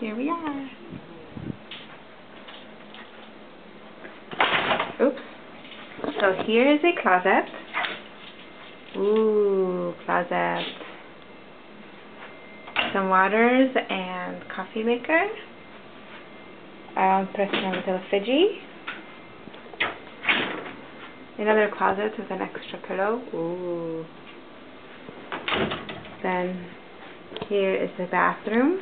Here we are. Oops. So here is a closet. Ooh, closet. Some waters and coffee maker. Personal little Fiji. Another closet with an extra pillow. Ooh. Then here is the bathroom.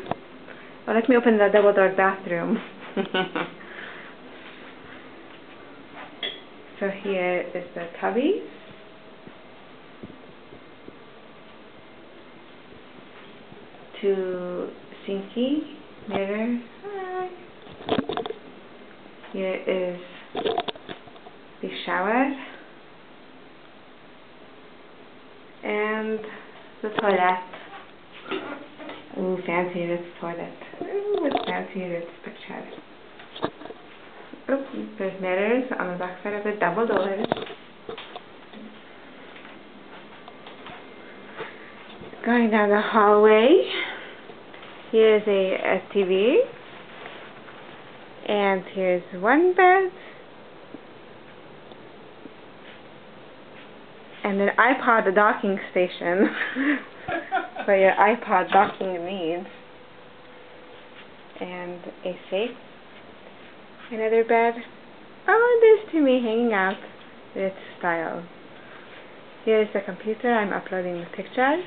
Oh, let me open the double-door bathroom. So here is the cubby. Two sinky mirror. Hi. Here is the shower and the toilet. Ooh, fancy Ritz toilet. Ooh, it's fancy Ritz picture. Oops, there's mirrors on the back side of the double doors. Going down the hallway, here's a TV, and here's one bed, and an iPod docking station for your iPod docking needs, and a safe, another bed. Oh, there's Timmy hanging out. Ritz style. Here's the computer. I'm uploading the pictures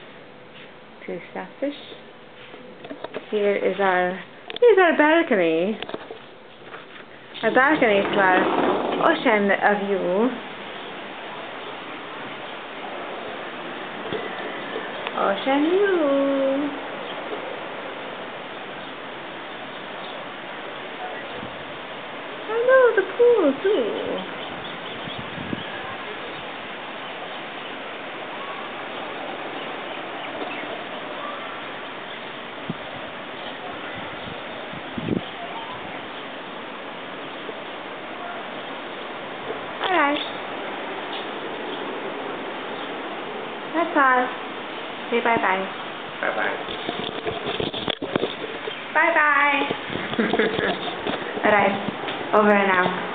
to Selfish. Here's our balcony. Our balcony to our ocean view. Ocean view. I know the pool too. Alright. That's all. Say bye-bye. Bye-bye. Bye-bye. Alright. Over and out.